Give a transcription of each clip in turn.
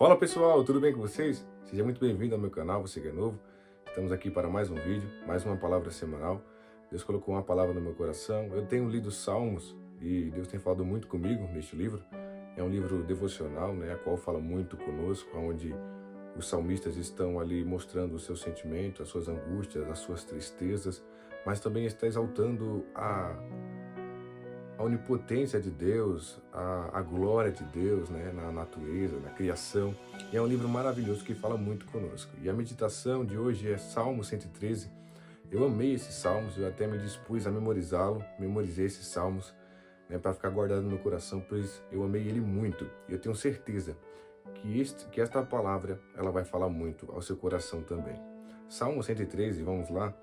Fala pessoal, tudo bem com vocês? Seja muito bem-vindo ao meu canal, você que é novo. Estamos aqui para mais um vídeo, mais uma palavra semanal. Deus colocou uma palavra no meu coração. Eu tenho lido Salmos e Deus tem falado muito comigo neste livro. É um livro devocional, a qual fala muito conosco, onde os salmistas estão ali mostrando os seus sentimentos, as suas angústias, as suas tristezas, mas também está exaltando a onipotência de Deus, a glória de Deus, na natureza, na criação. E é um livro maravilhoso que fala muito conosco. E a meditação de hoje é Salmo 113. Eu amei esses salmos, eu até me dispus a memorizá-lo, memorizei esses salmos, para ficar guardado no meu coração, pois eu amei ele muito. E eu tenho certeza que esta palavra ela vai falar muito ao seu coração também. Salmo 113, vamos lá?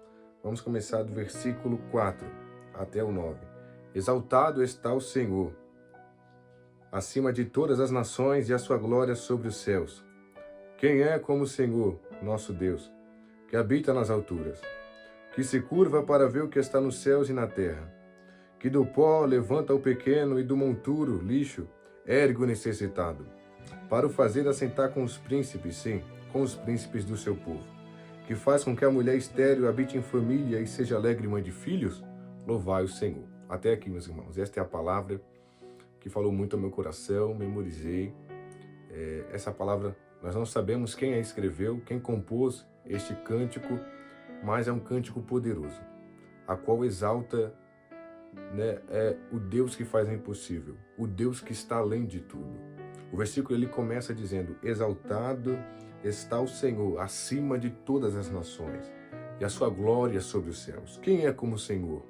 Vamos começar do versículo 4 até o 9. Exaltado está o Senhor, acima de todas as nações, e a sua glória sobre os céus. Quem é como o Senhor, nosso Deus, que habita nas alturas, que se curva para ver o que está nos céus e na terra, que do pó levanta o pequeno e do monturo, lixo, ergue o necessitado, para o fazer assentar com os príncipes, sim, com os príncipes do seu povo, que faz com que a mulher estéril habite em família e seja alegre mãe de filhos? Louvai o Senhor. Até aqui, meus irmãos, esta é a palavra que falou muito ao meu coração, memorizei. Essa palavra, nós não sabemos quem a escreveu, quem compôs este cântico, mas é um cântico poderoso, a qual exalta o Deus que faz o impossível, o Deus que está além de tudo. O versículo ele começa dizendo: exaltado está o Senhor acima de todas as nações, e a sua glória sobre os céus. Quem é como o Senhor?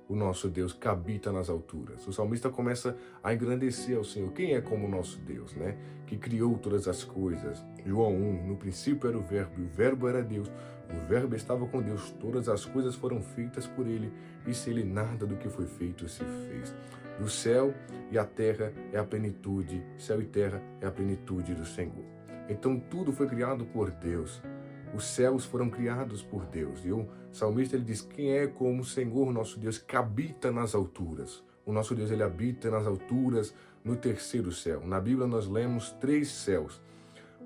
O nosso Deus que habita nas alturas. O salmista começa a engrandecer ao Senhor. Quem é como o nosso Deus, que criou todas as coisas? João 1, no princípio era o Verbo, e o Verbo era Deus. O Verbo estava com Deus, todas as coisas foram feitas por Ele, e sem Ele nada do que foi feito se fez. Do céu e a terra é a plenitude, céu e terra é a plenitude do Senhor. Então tudo foi criado por Deus. Os céus foram criados por Deus. E o salmista ele diz: quem é como o Senhor nosso Deus que habita nas alturas? O nosso Deus ele habita nas alturas, no terceiro céu. Na Bíblia nós lemos 3 céus.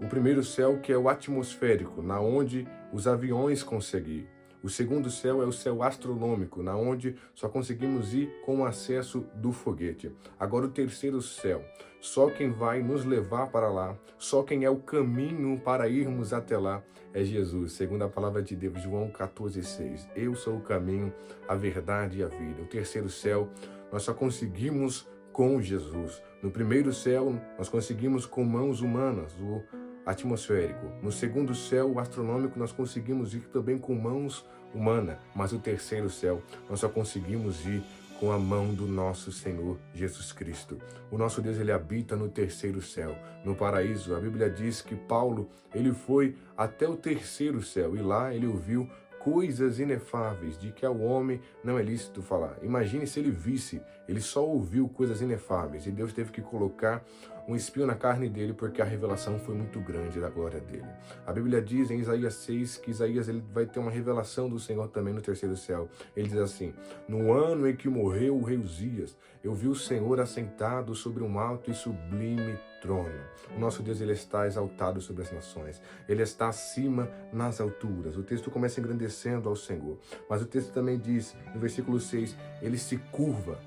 O primeiro céu que é o atmosférico, na onde os aviões conseguem ir. O segundo céu é o céu astronômico, na onde só conseguimos ir com o acesso do foguete. Agora o terceiro céu, só quem vai nos levar para lá, só quem é o caminho para irmos até lá é Jesus, segundo a palavra de Deus, João 14,6. Eu sou o caminho, a verdade e a vida. O terceiro céu, nós só conseguimos com Jesus. No primeiro céu, nós conseguimos com mãos humanas, o atmosférico. No segundo céu, o astronômico, nós conseguimos ir também com mãos humanas, mas o terceiro céu, nós só conseguimos ir com a mão do nosso Senhor Jesus Cristo. O nosso Deus, ele habita no terceiro céu, no paraíso. A Bíblia diz que Paulo, ele foi até o terceiro céu e lá ele ouviu coisas inefáveis, de que ao homem não é lícito falar. Imagine se ele visse, ele só ouviu coisas inefáveis, e Deus teve que colocar um espinho na carne dele, porque a revelação foi muito grande da glória dele. A Bíblia diz em Isaías 6, que Isaías ele vai ter uma revelação do Senhor também no terceiro céu. Ele diz assim: no ano em que morreu o rei Uzias, eu vi o Senhor assentado sobre um alto e sublime trono. O nosso Deus, ele está exaltado sobre as nações. Ele está acima nas alturas. O texto começa engrandecendo ao Senhor. Mas o texto também diz, no versículo 6, ele se curva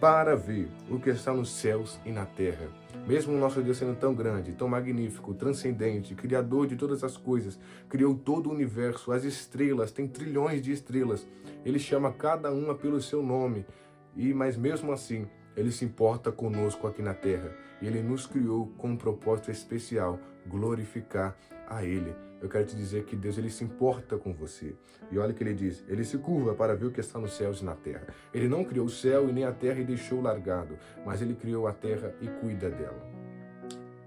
para ver o que está nos céus e na terra. Mesmo o nosso Deus sendo tão grande, tão magnífico, transcendente, criador de todas as coisas, criou todo o universo, as estrelas, tem trilhões de estrelas. Ele chama cada uma pelo seu nome. Mas mesmo assim, ele se importa conosco aqui na terra. E ele nos criou com um propósito especial, glorificar a ele. Eu quero te dizer que Deus, ele se importa com você. E olha o que ele diz: ele se curva para ver o que está nos céus e na terra. Ele não criou o céu e nem a terra e deixou largado, mas ele criou a terra e cuida dela.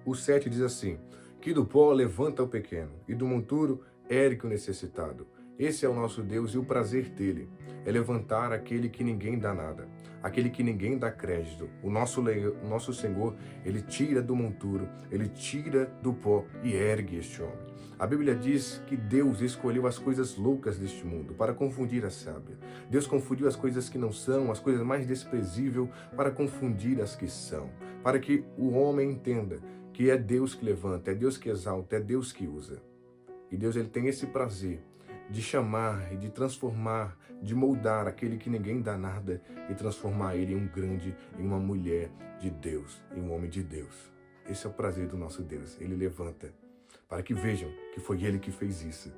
O 7 diz assim: que do pó levanta o pequeno e do monturo ergue o necessitado. Esse é o nosso Deus, e o prazer dele é levantar aquele que ninguém dá nada, aquele que ninguém dá crédito. O nosso Senhor, ele tira do monturo, ele tira do pó e ergue este homem. A Bíblia diz que Deus escolheu as coisas loucas deste mundo para confundir a sábia. Deus confundiu as coisas que não são, as coisas mais desprezíveis, para confundir as que são, para que o homem entenda que é Deus que levanta, é Deus que exalta, é Deus que usa. E Deus, ele tem esse prazer de chamar e de transformar, de moldar aquele que ninguém dá nada e transformar ele em uma mulher de Deus, em um homem de Deus. Esse é o prazer do nosso Deus. Ele levanta para que vejam que foi ele que fez isso.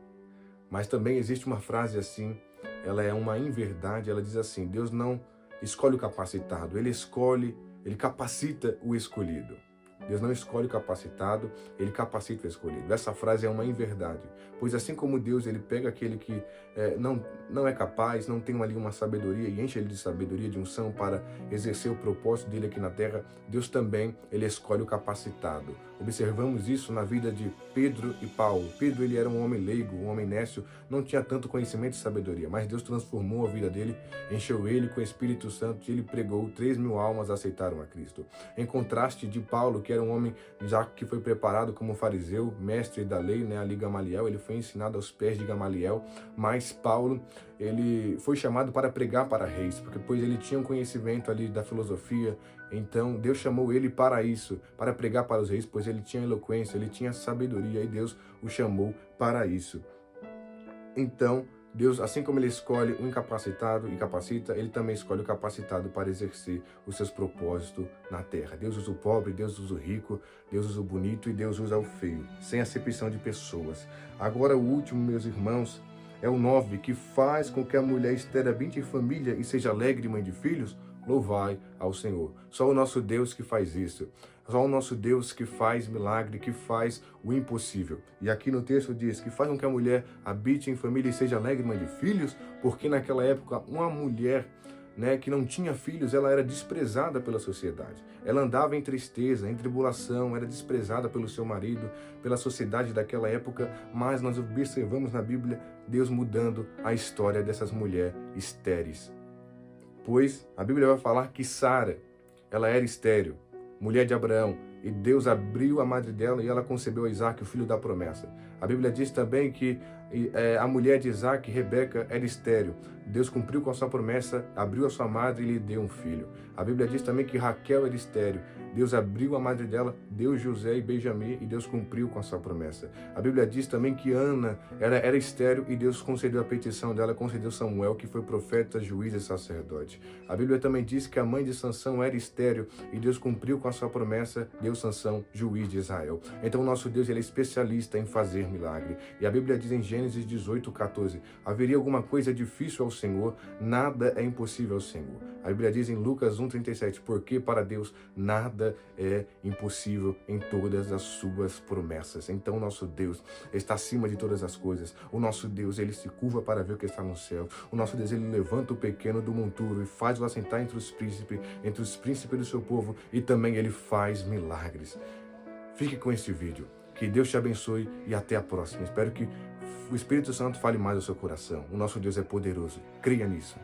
Mas também existe uma frase assim, ela é uma inverdade, ela diz assim: Deus não escolhe o capacitado, ele capacita o escolhido. Deus não escolhe o capacitado, ele capacita o escolhido. Essa frase é uma inverdade, pois assim como Deus, ele pega aquele que não é capaz, não tem ali uma sabedoria e enche ele de sabedoria, de unção para exercer o propósito dele aqui na terra, Deus também, ele escolhe o capacitado. Observamos isso na vida de Pedro e Paulo. Pedro, ele era um homem leigo, um homem nécio, não tinha tanto conhecimento e sabedoria, mas Deus transformou a vida dele, encheu ele com o Espírito Santo e ele pregou, 3.000 almas aceitaram a Cristo. Em contraste de Paulo, que era um homem já que foi preparado como fariseu, mestre da lei, ali Gamaliel, ele foi ensinado aos pés de Gamaliel, mas Paulo, ele foi chamado para pregar para reis, porque pois ele tinha um conhecimento ali da filosofia. Então Deus chamou ele para isso, para pregar para os reis, pois ele tinha eloquência, ele tinha sabedoria e Deus o chamou para isso. Então Deus, assim como ele escolhe o incapacitado e capacita, ele também escolhe o capacitado para exercer os seus propósitos na terra. Deus usa o pobre, Deus usa o rico, Deus usa o bonito e Deus usa o feio, sem acepção de pessoas. Agora o último, meus irmãos, é o 9, que faz com que a mulher estéril habite em família e seja alegre mãe de filhos. Louvai ao Senhor. Só o nosso Deus que faz isso. Só o nosso Deus que faz milagre, que faz o impossível. E aqui no texto diz que faz com que a mulher habite em família e seja alegre mãe de filhos, porque naquela época uma mulher que não tinha filhos, ela era desprezada pela sociedade. Ela andava em tristeza, em tribulação, era desprezada pelo seu marido, pela sociedade daquela época, mas nós observamos na Bíblia Deus mudando a história dessas mulheres estéreis. Pois a Bíblia vai falar que Sara, ela era estéril, mulher de Abraão, e Deus abriu a madre dela e ela concebeu Isaac, o filho da promessa. A Bíblia diz também que a mulher de Isaac, Rebeca, era estéril. Deus cumpriu com a sua promessa, abriu a sua madre e lhe deu um filho. A Bíblia diz também que Raquel era estéril. Deus abriu a madre dela, deu José e Benjamim e Deus cumpriu com a sua promessa. A Bíblia diz também que Ana era estéril e Deus concedeu a petição dela, concedeu Samuel, que foi profeta, juiz e sacerdote. A Bíblia também diz que a mãe de Sansão era estéril e Deus cumpriu com a sua promessa, deu Sansão, juiz de Israel. Então o nosso Deus, ele é especialista em fazer milagre. E a Bíblia diz em Gênesis 18:14, haveria alguma coisa difícil ao Senhor? Nada é impossível ao Senhor. A Bíblia diz em Lucas 1:37, porque para Deus nada é impossível em todas as suas promessas. Então o nosso Deus está acima de todas as coisas. O nosso Deus, ele se curva para ver o que está no céu. O nosso Deus, ele levanta o pequeno do monturo e faz-o assentar entre os príncipes do seu povo, e também ele faz milagres. Fique com este vídeo. Que Deus te abençoe e até a próxima. Espero que o Espírito Santo fale mais ao seu coração. O nosso Deus é poderoso. Creia nisso.